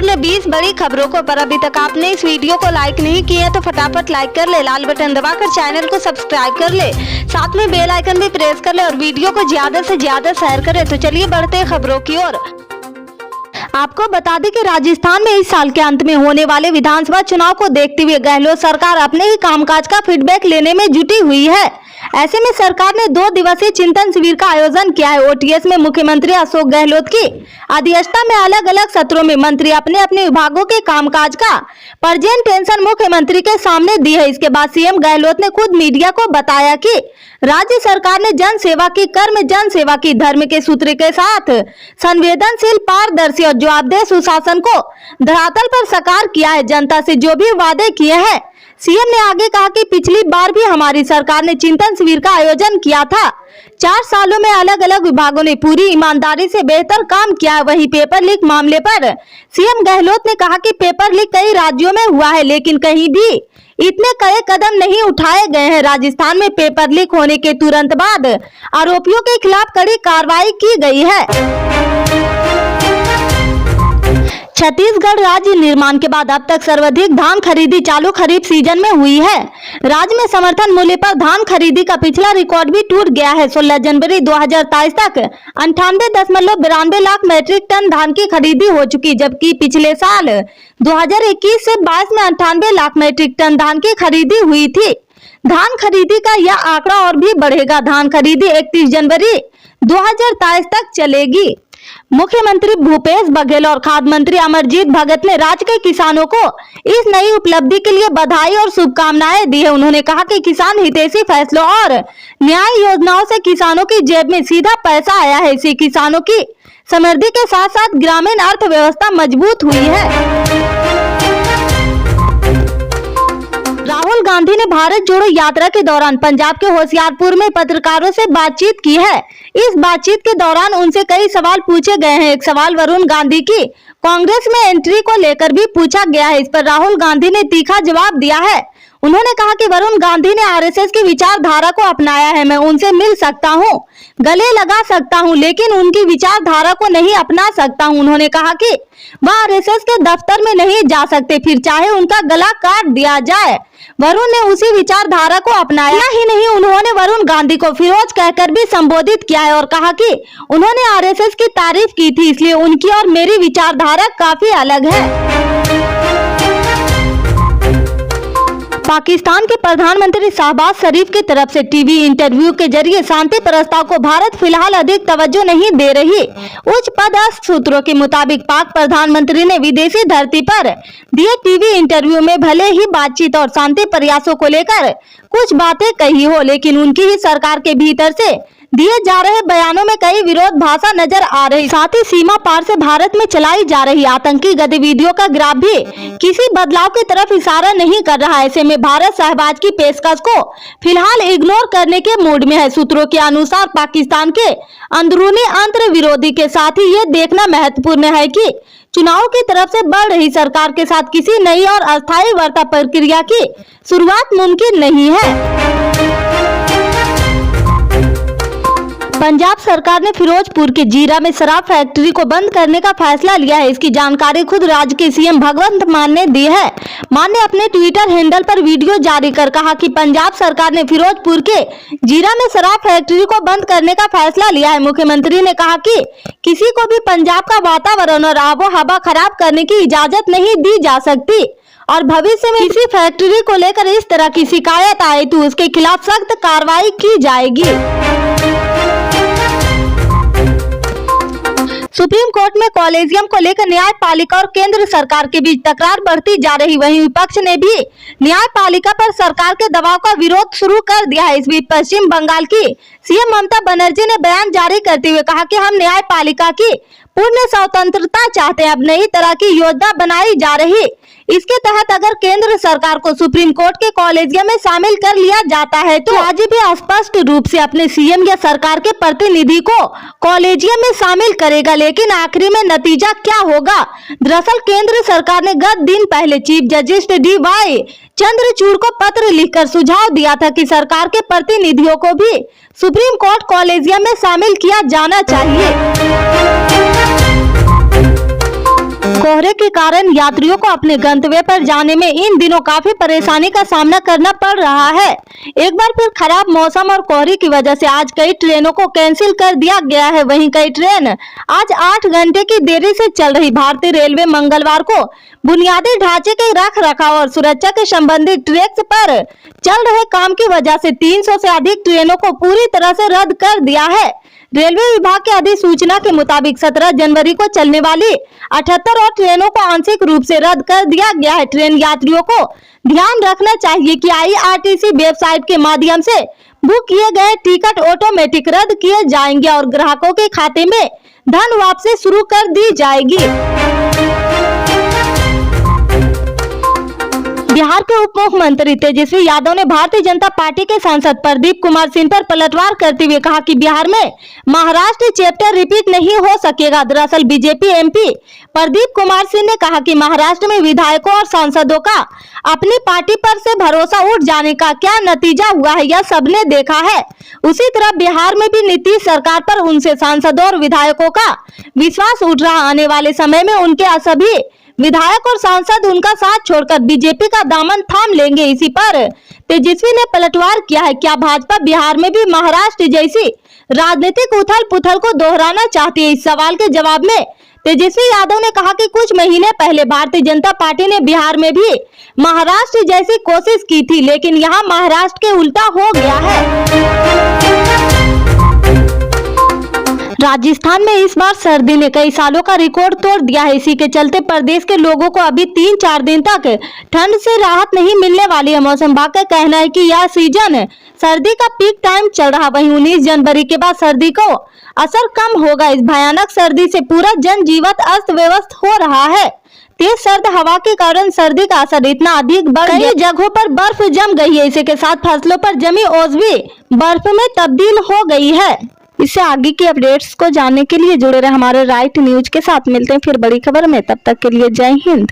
पूर्ण 20 बड़ी खबरों को, पर अभी तक आपने इस वीडियो को लाइक नहीं किया तो फटाफट लाइक कर ले, लाल बटन दबाकर चैनल को सब्सक्राइब कर ले, साथ में बेल आइकन भी प्रेस कर ले और वीडियो को ज्यादा से ज्यादा शेयर करें। तो चलिए बढ़ते हैं खबरों की ओर। आपको बता दें कि राजस्थान में इस साल के अंत में होने वाले विधानसभा चुनाव को देखते हुए गहलोत सरकार अपने ही कामकाज का फीडबैक लेने में जुटी हुई है। ऐसे में सरकार ने 2 दिवसीय चिंतन शिविर का आयोजन किया है। ओटीएस में मुख्यमंत्री अशोक गहलोत की अध्यक्षता में अलग अलग सत्रों में मंत्री अपने अपने विभागों के कामकाज का प्रेजेंटेशन मुख्यमंत्री के सामने दी है। इसके बाद सीएम गहलोत ने खुद मीडिया को बताया कि राज्य सरकार ने जन सेवा की कर्म, जन सेवा की धर्म के सूत्र के साथ संवेदनशील, पारदर्शी और जवाबदेह सुशासन को धरातल पर साकार किया है। जनता से जो भी वादे किए हैं, सीएम ने आगे कहा कि पिछली बार भी हमारी सरकार ने चिंतन शिविर का आयोजन किया था। 4 सालों में अलग अलग विभागों ने पूरी ईमानदारी से बेहतर काम किया है। वहीं पेपर लीक मामले पर सीएम गहलोत ने कहा कि पेपर लीक कई राज्यों में हुआ है, लेकिन कहीं भी इतने कड़े कदम नहीं उठाए गए हैं। राजस्थान में पेपर लीक होने के तुरंत बाद आरोपियों के खिलाफ कड़ी कार्रवाई की गई है। छत्तीसगढ़ राज्य निर्माण के बाद अब तक सर्वाधिक धान खरीदी चालू खरीफ सीजन में हुई है। राज्य में समर्थन मूल्य पर धान खरीदी का पिछला रिकॉर्ड भी टूट गया है। 16 जनवरी 2023 तक 98.92 लाख मैट्रिक टन धान की खरीदी हो चुकी, जबकि पिछले साल 2021 से 22 में 98 लाख मैट्रिक टन धान की खरीदी हुई थी। धान खरीदी का यह आंकड़ा और भी बढ़ेगा। धान खरीदी 31 जनवरी 2023 तक चलेगी। मुख्यमंत्री भूपेश बघेल और खाद्य मंत्री अमरजीत भगत ने राज्य के किसानों को इस नई उपलब्धि के लिए बधाई और शुभकामनाएं दी है। उन्होंने कहा कि किसान हितैषी फैसलों और न्याय योजनाओं से किसानों की जेब में सीधा पैसा आया है। इससे किसानों की समृद्धि के साथ साथ ग्रामीण अर्थव्यवस्था मजबूत हुई है। राहुल गांधी ने भारत जोड़ो यात्रा के दौरान पंजाब के होशियारपुर में पत्रकारों से बातचीत की है। इस बातचीत के दौरान उनसे कई सवाल पूछे गए हैं। एक सवाल वरुण गांधी की कांग्रेस में एंट्री को लेकर भी पूछा गया है। इस पर राहुल गांधी ने तीखा जवाब दिया है। उन्होंने कहा कि वरुण गांधी ने आरएसएस की विचारधारा को अपनाया है। मैं उनसे मिल सकता हूं, गले लगा सकता हूं, लेकिन उनकी विचारधारा को नहीं अपना सकता हूं। उन्होंने कहा कि वह आरएसएस के दफ्तर में नहीं जा सकते, फिर चाहे उनका गला काट दिया जाए। वरुण ने उसी विचारधारा को अपनाया ही नहीं, उन्होंने वरुण गांधी को फिरोज कहकर भी संबोधित किया है और कहा कि उन्होंने आरएसएस की तारीफ की थी, इसलिए उनकी और मेरी विचारधारा काफी अलग है। पाकिस्तान के प्रधानमंत्री शहबाज शरीफ की तरफ से टीवी इंटरव्यू के जरिए शांति प्रस्ताव को भारत फिलहाल अधिक तवज्जो नहीं दे रही। उच्च पदस्थ सूत्रों के मुताबिक पाक प्रधानमंत्री ने विदेशी धरती पर दिए टीवी इंटरव्यू में भले ही बातचीत और शांति प्रयासों को लेकर कुछ बातें कही हो, लेकिन उनकी ही सरकार के भीतर से दिए जा रहे बयानों में कई विरोध भाषा नजर आ रही। साथ ही सीमा पार से भारत में चलाई जा रही आतंकी गतिविधियों का ग्राफ भी किसी बदलाव की तरफ इशारा नहीं कर रहा है। ऐसे में भारत शहबाज की पेशकश को फिलहाल इग्नोर करने के मूड में है। सूत्रों के अनुसार पाकिस्तान के अंदरूनी अंतर विरोधी के साथ ही ये देखना महत्वपूर्ण है कि चुनाव की तरफ से बढ़ रही सरकार के साथ किसी नई और अस्थायी वार्ता प्रक्रिया की शुरुआत मुमकिन नहीं है। पंजाब सरकार ने फिरोजपुर के जीरा में शराब फैक्ट्री को बंद करने का फैसला लिया है। इसकी जानकारी खुद राज्य के सीएम भगवंत मान ने दी है। मान ने अपने ट्विटर हैंडल पर वीडियो जारी कर कहा कि पंजाब सरकार ने फिरोजपुर के जीरा में शराब फैक्ट्री को बंद करने का फैसला लिया है। मुख्यमंत्री ने कहा कि किसी को भी पंजाब का वातावरण और आबो हवा खराब करने की इजाजत नहीं दी जा सकती और भविष्य में किसी फैक्ट्री को लेकर इस तरह की शिकायत आए तो उसके खिलाफ सख्त कार्रवाई की जाएगी। सुप्रीम कोर्ट में कॉलेजियम को लेकर न्यायपालिका और केंद्र सरकार के बीच तकरार बढ़ती जा रही। वहीं विपक्ष ने भी न्यायपालिका पर सरकार के दबाव का विरोध शुरू कर दिया है। इस बीच पश्चिम बंगाल की सीएम ममता बनर्जी ने बयान जारी करते हुए कहा कि हम न्यायपालिका की पूर्ण स्वतंत्रता चाहते हैं। अब नई तरह की योजना बनाई जा रही। इसके तहत अगर केंद्र सरकार को सुप्रीम कोर्ट के कॉलेजियम में शामिल कर लिया जाता है तो राज्य भी स्पष्ट रूप से अपने सीएम या सरकार के प्रतिनिधि को कॉलेजियम में शामिल करेगा, लेकिन आखिरी में नतीजा क्या होगा? दरअसल केंद्र सरकार ने गत दिन पहले चीफ जस्टिस DY चंद्रचूड़ को पत्र लिखकर सुझाव दिया था कि सरकार के प्रतिनिधियों को भी सुप्रीम कोर्ट कॉलेजियम में शामिल किया जाना चाहिए। कोहरे के कारण यात्रियों को अपने गंतव्य पर जाने में इन दिनों काफी परेशानी का सामना करना पड़ रहा है। एक बार फिर खराब मौसम और कोहरे की वजह से आज कई ट्रेनों को कैंसिल कर दिया गया है। वहीं कई ट्रेन आज 8 घंटे की देरी से चल रही। भारतीय रेलवे मंगलवार को बुनियादी ढांचे के रख रखाव और सुरक्षा के संबंधित ट्रैक्स पर चल रहे काम की वजह से 300 से अधिक ट्रेनों को पूरी तरह से रद्द कर दिया है। रेलवे विभाग के अधिसूचना के मुताबिक 17 जनवरी को चलने वाली 78 और ट्रेनों को आंशिक रूप से रद्द कर दिया गया है। ट्रेन यात्रियों को ध्यान रखना चाहिए कि IRTC वेबसाइट के माध्यम से बुक किए गए टिकट ऑटोमेटिक रद्द किए जाएंगे और ग्राहकों के खाते में धन वापसी शुरू कर दी जाएगी। बिहार के उप मुख्यमंत्री तेजस्वी यादव ने भारतीय जनता पार्टी के सांसद प्रदीप कुमार सिंह पर पलटवार करते हुए कहा कि बिहार में महाराष्ट्र चैप्टर रिपीट नहीं हो सकेगा। दरअसल बीजेपी MP प्रदीप कुमार सिंह ने कहा कि महाराष्ट्र में विधायकों और सांसदों का अपनी पार्टी पर से भरोसा उठ जाने का क्या नतीजा हुआ है, यह सबने देखा है। उसी तरह बिहार में भी नीतीश सरकार पर उनसे सांसदों और विधायकों का विश्वास उठ रहा। आने वाले समय में उनके सभी विधायक और सांसद उनका साथ छोड़कर बीजेपी का दामन थाम लेंगे। इसी पर तेजस्वी ने पलटवार किया है। क्या भाजपा बिहार में भी महाराष्ट्र जैसी राजनीतिक उथल पुथल को दोहराना चाहती है? इस सवाल के जवाब में तेजस्वी यादव ने कहा कि कुछ महीने पहले भारतीय जनता पार्टी ने बिहार में भी महाराष्ट्र जैसी कोशिश की थी, लेकिन यहाँ महाराष्ट्र के उल्टा हो गया है। राजस्थान में इस बार सर्दी ने कई सालों का रिकॉर्ड तोड़ दिया है। इसी के चलते प्रदेश के लोगों को अभी 3-4 दिन तक ठंड से राहत नहीं मिलने वाली है। मौसम विभाग का कहना है कि यह सीजन सर्दी का पीक टाइम चल रहा। वहीं 19 जनवरी के बाद सर्दी को असर कम होगा। इस भयानक सर्दी से पूरा जनजीवन अस्त व्यस्त हो रहा है। तेज सर्द हवा के कारण सर्दी का असर इतना अधिक बढ़ गया, कई जगहों पर बर्फ जम गई है। इसी के साथ फसलों पर जमी ओस भी बर्फ में तब्दील हो गई है। इससे आगे की अपडेट्स को जानने के लिए जुड़े रहे हमारे राइट न्यूज के साथ। मिलते हैं फिर बड़ी खबर में, तब तक के लिए जय हिंद।